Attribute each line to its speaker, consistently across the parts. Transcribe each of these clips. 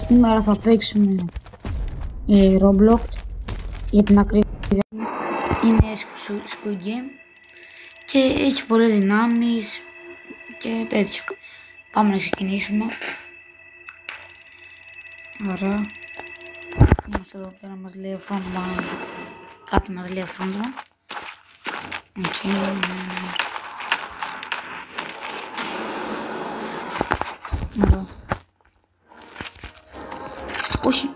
Speaker 1: Σήμερα θα παίξουμε Roblox για την ακρίβεια. Είναι Squid Game και έχει πολλές δυνάμεις και τέτοια. Πάμε να ξεκινήσουμε. Ωραία. Είμαστε εδώ πέρα, μας λέει frontman. Κάτι μας λέει frontman. Ωραία. Όχι.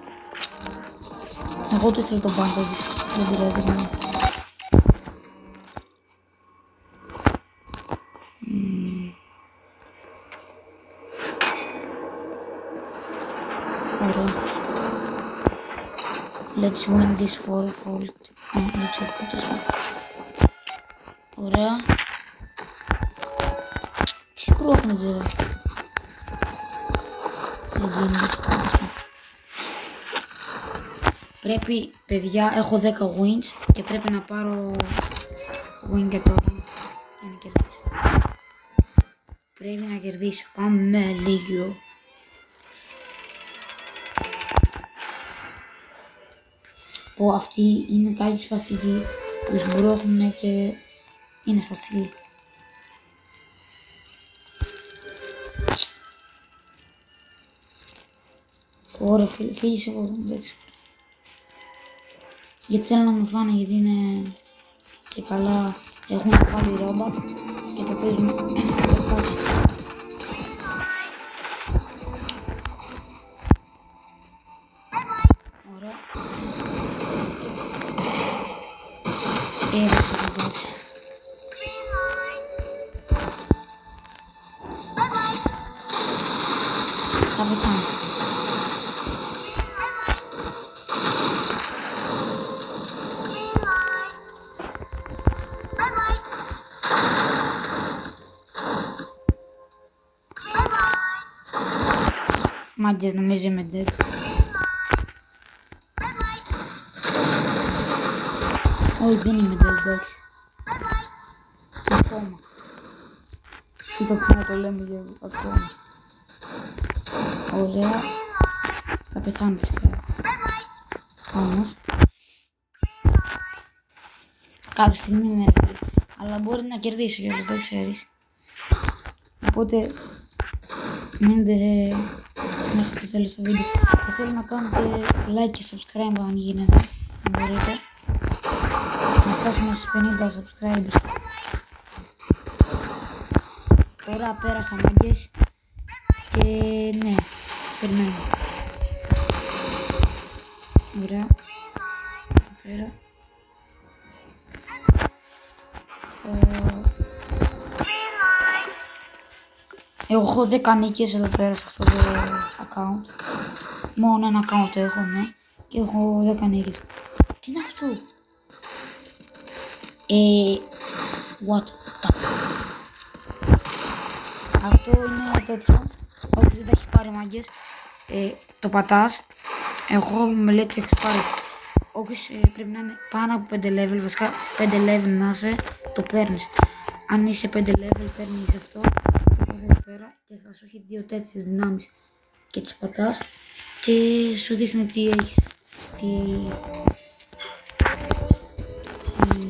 Speaker 1: Εγώ το ήθελα τον πάντα. Δεν πειράζει. Ωραία. Let's win this fourfold. Ωραία. Τι σπρώχνετε ρε. Πρέπει, παιδιά, έχω 10 wins και πρέπει να πάρω win για τώρα. Για να κερδίσω. Πρέπει να κερδίσω. Πάμε λίγο. Αυτή είναι κάτι σπαστική. Τους μπρόχνουν και είναι σπαστική. Ωραία, φύγεις εγώ, δεν παίξω. Γιατί θέλω να μου φάνε, γιατί είναι και καλά. Έχουν πάλι ρόμπα και το παίζουν. Ωραία. Έρχεται το παίξω. Θα πετάνε. Μάγκες, νομίζω είμαι dead. Όχι, δεν είμαι dead, εντάξει. Ακόμα. Τι το να το λέμε για ακόμα. Ωραία. Θα πεθάνω πιστεύω. Όμως. Κάποια στιγμή είναι ρε. Αλλά μπορεί να κερδίσω κιόλας, δεν ξέρεις. Οπότε μείνετε μέχρι το τέλος του βίντεο. Θα θέλω να κάνετε like και subscribe αν γίνεται. Αν μπορείτε. Να φτάσουμε στους 50 subscribers. Τώρα πέρασα μάγκες. Και ναι, περιμένω. Ωραία. Πέρα. Εγώ έχω 10 νίκες εδώ πέρα σε αυτό το account. Μόνο ένα account έχω, ναι. Και έχω 10 νίκες. Τι είναι αυτό? What? Αυτό είναι τέτοιο. Όποιος δεν τα έχει πάρει μάγκες, το πατάς. Εγώ με λέει ότι έχεις πάρει. Όποιος πρέπει να είναι πάνω από 5 level, βασικά 5 level να είσαι, το παίρνεις. Αν είσαι 5 level παίρνεις αυτό. Εδώ πέρα και θα σου έχει δύο τέτοιες δυνάμεις. Και τις πατάς και σου δείχνει τι έχεις. Τι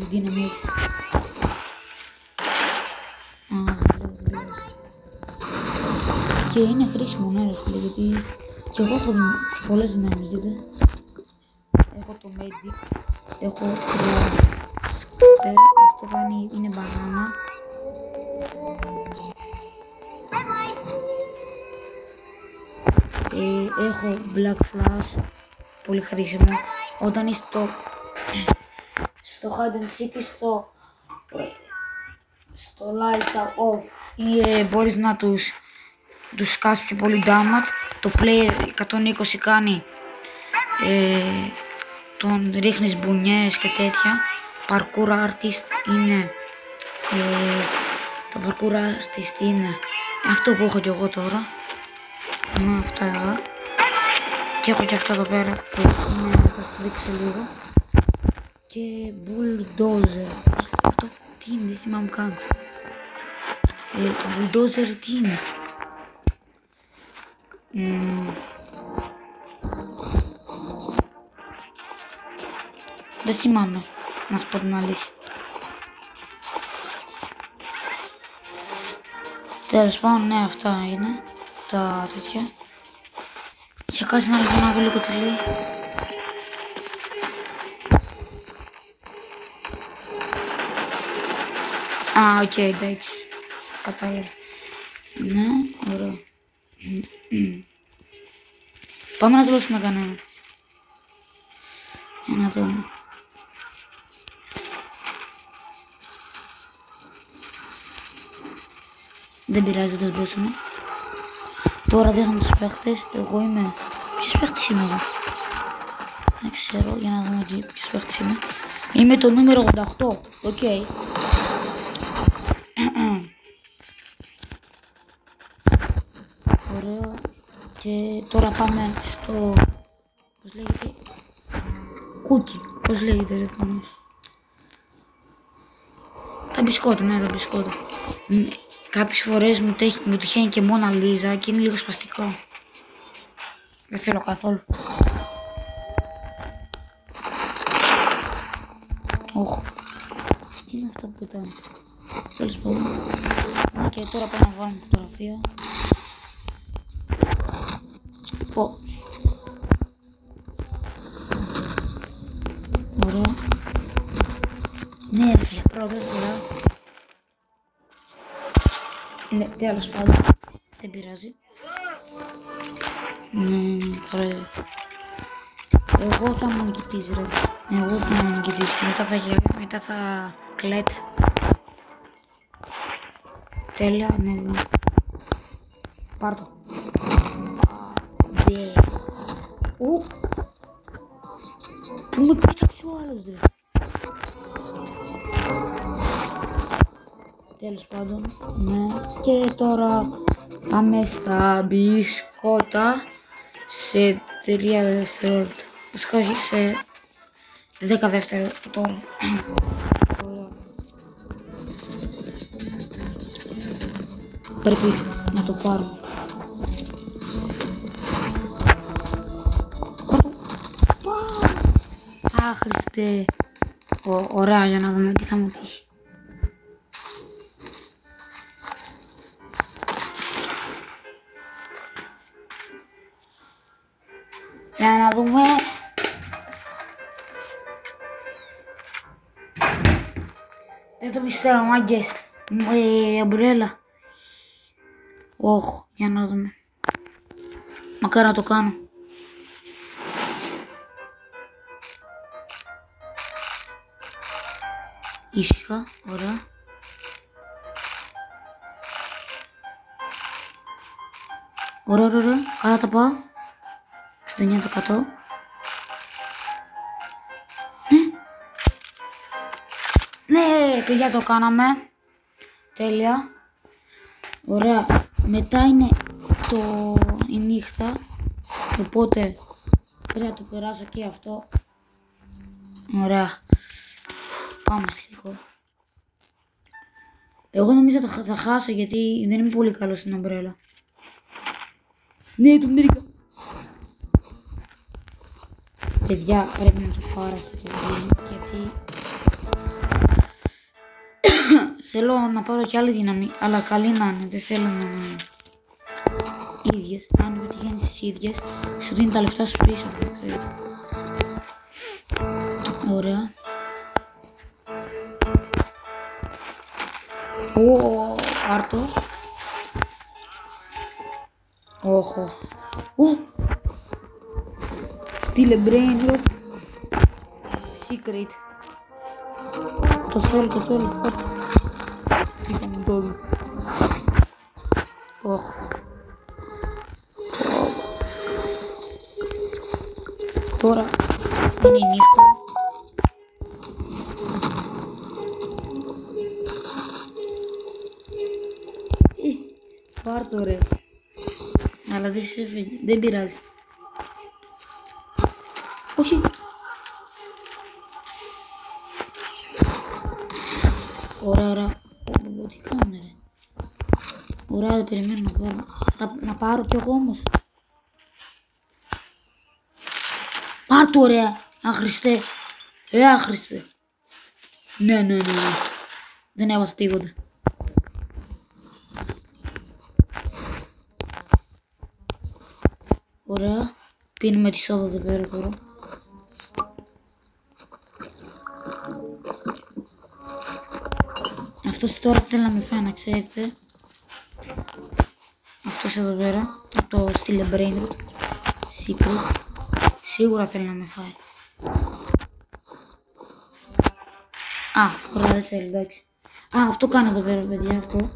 Speaker 1: δύναμη έχεις. Και είναι χρήσιμο, ναι ρε φίλε, γιατί και εγώ έχω πολλές δυνάμεις, δείτε. Έχω το Magic, έχω το Scooter, αυτό κάνει, είναι μπανάνα. Έχω Black Flash, πολύ χρήσιμο. Όταν είσαι στο Hide and Seek, στο Light Off ή μπορείς να τους σκάσεις πιο πολύ damage. Το player 120 κάνει, τον ρίχνεις μπουνιές και τέτοια. Parkour Artist είναι, το Parkour Artist είναι αυτό που έχω και εγώ τώρα. Να αυτά εδώ. Και έχω και αυτά εδώ πέρα που είναι, θα σας δείξω λίγο. Και Bulldozer. Αυτό τι είναι, δεν θυμάμαι καν. Το Bulldozer τι είναι. Δεν θυμάμαι, να σου πω την αλήθεια. Τέλος πάντων, ναι, αυτά είναι τα τέτοια. Και κάτσε να δω λίγο τι λέει. Α, οκ, εντάξει. Κατάλαβα. Ναι, ωραία. Πάμε να δουλέψουμε κανένα. Για να δούμε. Δεν πειράζει, δεν δουλέψουμε. Τώρα δείχνω τους παίχτες. Εγώ είμαι... Ποιος παίχτης είμαι εγώ? Δεν ξέρω, για να δούμε ποιος παίχτης είμαι. Είμαι το νούμερο 88. Οκ. Ωραίο. Και τώρα πάμε στο... Πώς λέγεται? Κούκι. Πώς λέγεται ρε πάνω? Τα μπισκότα, ναι, τα μπισκότα. Κάποιες φορές μου τυχαίνει και Μόνα Λίζα και είναι λίγο σπαστικό. Δεν θέλω καθόλου. Όχι. Τι είναι αυτό που ήταν? Τέλος πάντων. Και τώρα πάμε να βάλουμε φωτογραφία. Πω. Ωραία. Ναι ρε φίλε, πρώτα φορά. Ναι, τέλος πάντων. Δεν πειράζει. Ναι, ωραία. Εγώ θα μου νικητής ρε. Εγώ θα μου νικητής. Μετά θα κλαίτε. Τέλεια, ναι. Πάρ' το. Δε. Ου. Πού με πίταξε ο άλλος δε. Τέλος πάντων, ναι. Και τώρα πάμε στα μπισκότα σε 3 δευτερόλεπτα. Όχι, σε 10 δευτερόλεπτα τώρα. Πρέπει να το πάρω. Α, Χριστέ. Ωραία, για να δούμε τι θα μου τύχει. Για να δούμε. Δεν το πιστεύω, μάγκες. Ομπρέλα. Όχι, για να δούμε. Μακάρι να το κάνω. Ήσυχα, ωραία. Ωραία, ωραία, καλά τα πάω. Στο 9%. Ναι, παιδιά, το κάναμε. Τέλεια. Ωραία. Μετά είναι η νύχτα. Οπότε πρέπει να το περάσω και αυτό. Ωραία. Πάμε λίγο. Εγώ νομίζω θα χάσω γιατί δεν είμαι πολύ καλό στην ομπρέλα. Ναι, το μύρικα. Παιδιά, πρέπει να το πάρω στο βίντεο γιατί θέλω να πάρω και άλλη δύναμη, αλλά καλή να είναι, δεν θέλω να είναι ίδιες. Αν πετυχαίνεις τις ίδιες, σου δίνει τα λεφτά σου πίσω. Ωραία. Άρτο. Όχο. Στείλε brain rot. Secret. Το θέλω. Είχαμε το. Όχο. Τώρα είναι η νύχτα. Πάρ' το ρε. Αλλά δεν πειράζει. Όχι. Ωραία. Τι κάνω ρε. Ωραία, δεν περιμένω να πάρω. Να πάρω κι εγώ όμως. Πάρ' το ρε. Αχριστέ. Άχρηστε. Ναι. Δεν έβαζα τίποτα. Ωραία. Πίνουμε τη σόδα εδώ πέρα τώρα. Αυτός τώρα θέλει να με φάει, να ξέρετε. Αυτός εδώ πέρα, από το Steel Brain Root Secret, σίγουρα θέλει να με φάει. Α, ωραία, δεν θέλει, εντάξει. Α, αυτό κάνει εδώ πέρα, παιδιά, αυτό.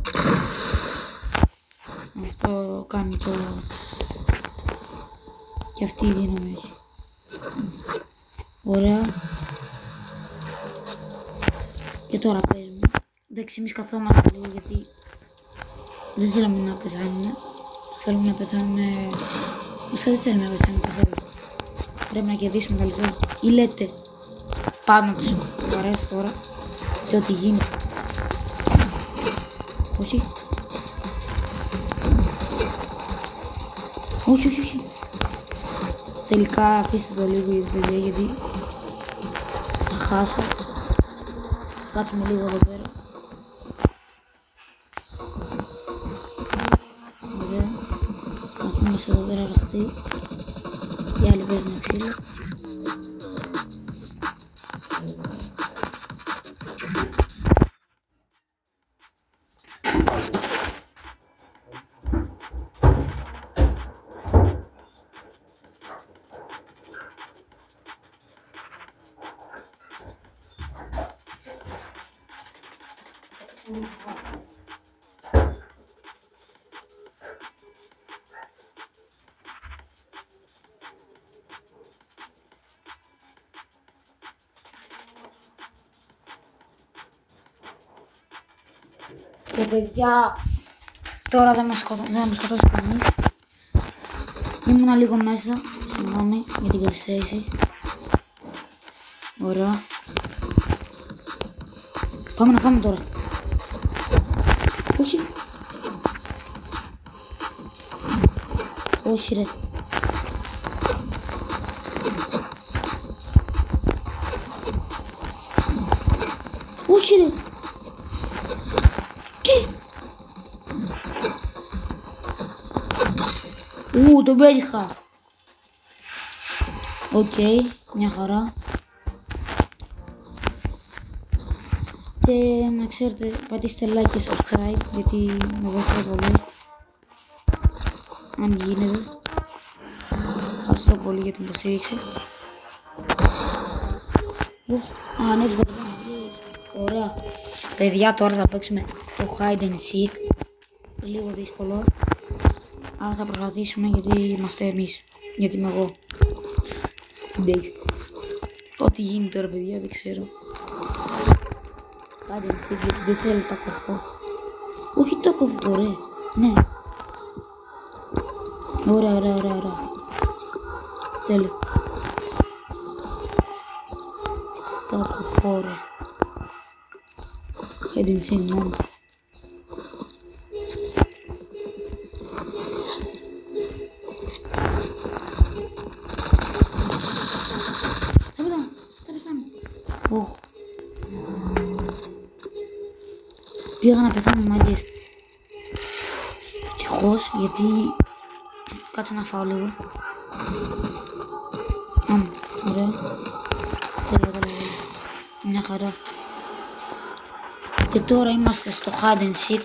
Speaker 1: Αυτό κάνει το... Και αυτή η δύναμη έχει. Ωραία. Και τώρα παίζουμε. Εντάξει, εμείς καθόμαστε λίγο γιατί δεν θέλαμε να πεθάνουμε. Θέλουμε να πεθάνουμε... Δεν θέλουμε να πεθάνουμε καθόλου. Πρέπει να κερδίσουμε καλύτερα. Ή λέτε πάμε να τους παρέσει τώρα και ό,τι γίνεται. Όχι. Όχι. Τελικά αφήστε το λίγο παιδιά, γιατί θα χάσω. Κάτσουμε λίγο εδώ πέρα. Ωραία. Αφήνουμε εδώ πέρα ραχτή. Οι άλλοι παίζουν ξύλο. Και παιδιά, τώρα δεν με σκοτώσει κανείς. Ήμουνα λίγο μέσα, συγγνώμη για την καθυστέρηση. Ωραία. Πάμε να πάμε τώρα. Όχι. Όχι ρε. Όχι ρε. Τον πέτυχα. Οκ, μια χαρά. Και να ξέρετε, πατήστε like και subscribe γιατί με βοηθάει πολύ. Αν γίνεται. Ευχαριστώ πολύ για την υποστήριξη. Ναι, ωραία. Παιδιά, τώρα θα παίξουμε το Hide and Seek. Λίγο δύσκολο. Αλλά θα προσπαθήσουμε γιατί είμαστε εμείς. Γιατί είμαι εγώ. Ό,τι γίνει τώρα παιδιά δεν ξέρω. Hide and Seek γιατί δεν θέλω τα κοφώ. Όχι το κοφώ, ωραία. Ναι. Ωραία. Τέλειο. Τα κοφώ, ρε. Hide and Seek μόνο. Πήγα να πεθάνω μάγκες. Ευτυχώς γιατί κάτσε να φάω λίγο. Ωραία. Τέλεια. Μια χαρά. Και τώρα είμαστε στο Hide and Seek.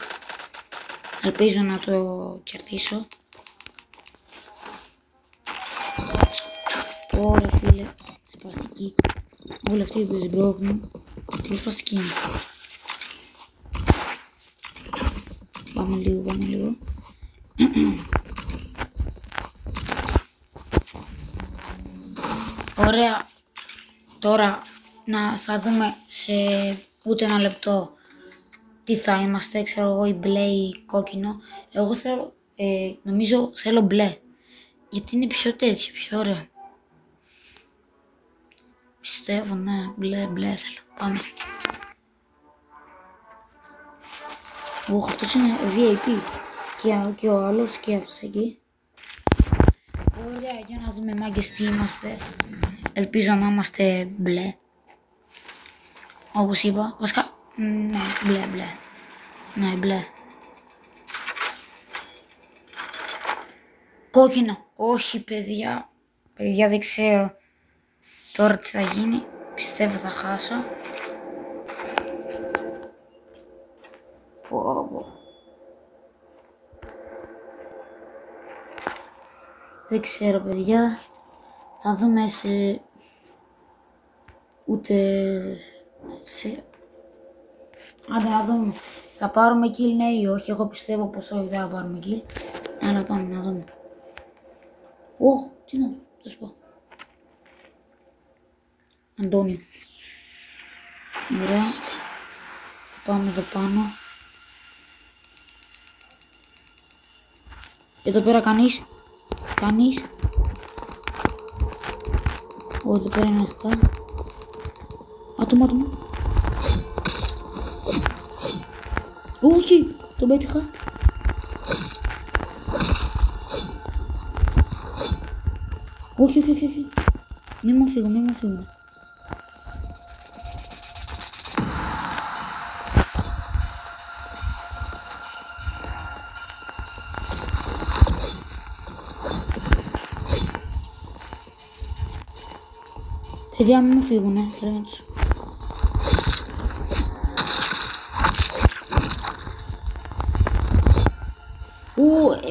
Speaker 1: Ελπίζω να το κερδίσω. Ωραία φίλε. Σπαστική. Όλοι αυτοί που σμπρώχνουν. Τι σπαστική είναι. Πάμε λίγο. Ωραία. Τώρα θα δούμε σε ούτε ένα λεπτό τι θα είμαστε. Ξέρω εγώ, η μπλε ή κόκκινο. Εγώ θέλω, νομίζω θέλω μπλε. Γιατί είναι πιο τέτοιο, πιο ωραίο. Πιστεύω, ναι, μπλε θέλω. Πάμε. Αυτός είναι VIP και ο άλλος και αυτός εκεί. Ωραία, για να δούμε μάγκες τι είμαστε. Ελπίζω να είμαστε μπλε. Όπως είπα, βασικά, ναι, μπλε. Ναι, μπλε. Κόκκινο. Όχι, παιδιά. Παιδιά, δεν ξέρω τώρα τι θα γίνει. Πιστεύω θα χάσω. Δεν ξέρω, παιδιά. Θα δούμε σε... Άντε να δούμε. Θα πάρουμε kill, ναι ή όχι. Εγώ πιστεύω πως όχι, δεν θα πάρουμε kill. Αλλά πάμε να δούμε. Τι να το πω. Αντώνιο. Ωραία. Πάμε εδώ πάνω. Εδώ πέρα κανείς. Εδώ πέρα είναι αυτά. Άτομο. Όχι, τον πέτυχα. Όχι. Μη μου φύγω. Παιδιά, μην μου φύγουνε, πρέπει να τους...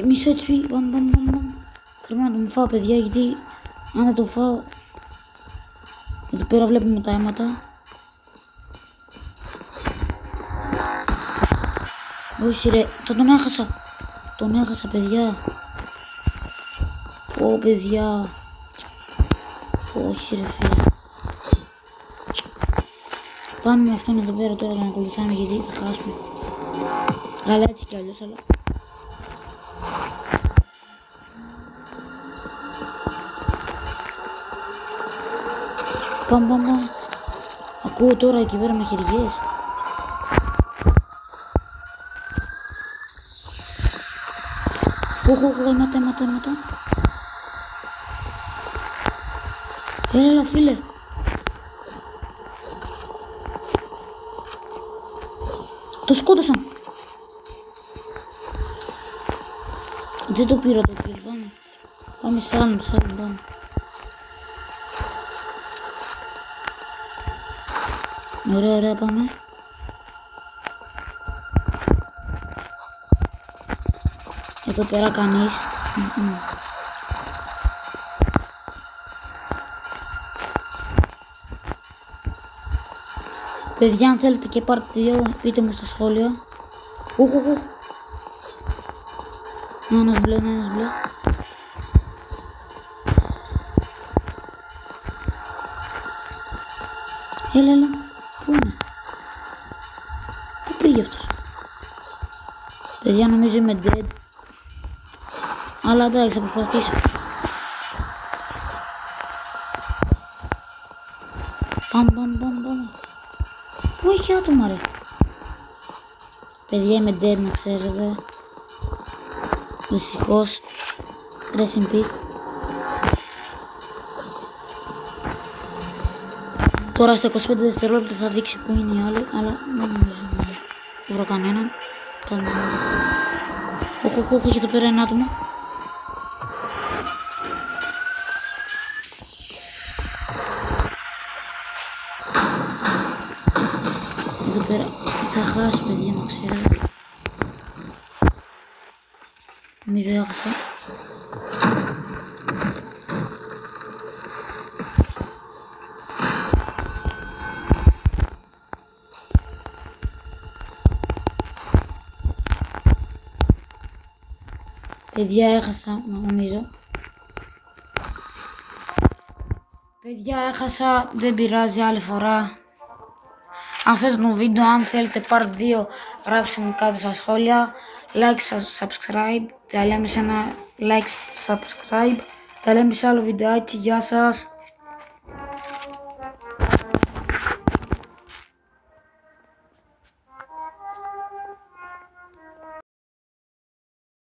Speaker 1: Μισό HP, πάμε. Πρέπει να τον φάω, παιδιά, γιατί αν δεν το φάω... Εδώ πέρα βλέπουμε τα αίματα. Όχι ρε, τον έχασα, παιδιά. Παιδιά. Όχι ρε φίλε. Πάμε με αυτόν εδώ πέρα τώρα να ακολουθάμε γιατί θα χάσουμε. Αλλά έτσι κι αλλιώς, αλλά... Πάμε. Ακούω τώρα εκεί πέρα με χεριές. Αίματα. Έλα φίλε. Το σκότωσαν. Δεν το πήρα το kill, πάμε σε άλλον, πάμε. Ωραία, πάμε. Εδώ πέρα κανείς. Παιδιά, αν θέλετε και πάρτε 2, πείτε μου στα σχόλια. Ένας μπλε. Έλα. Πού είναι? Πού πήγε αυτός? Παιδιά, νομίζω είμαι dead. Αλλά εντάξει, θα προσπαθήσω. Πάμε. Πού έχει άτομα ρε? Παιδιά, είμαι dead, να ξέρετε. Δυστυχώς. Rest in peace. Τώρα στα 25 δευτερόλεπτα θα δείξει που είναι οι άλλοι, αλλά δεν νομίζω να βρω κανέναν. Όχι, έχει εδώ πέρα ένα άτομο. Εδώ πέρα θα χάσει, παιδιά, να ξέρετε. Νομίζω έχασα. Παιδιά, έχασα, νομίζω. Παιδιά, έχασα, δεν πειράζει, άλλη φορά. Αν θέλετε το βίντεο, αν θέλετε part 2, γράψτε μου κάτω στα σχόλια. Like, subscribe, τα λέμε σε ένα like, subscribe. Τα λέμε σε άλλο βιντεάκι, γεια σας.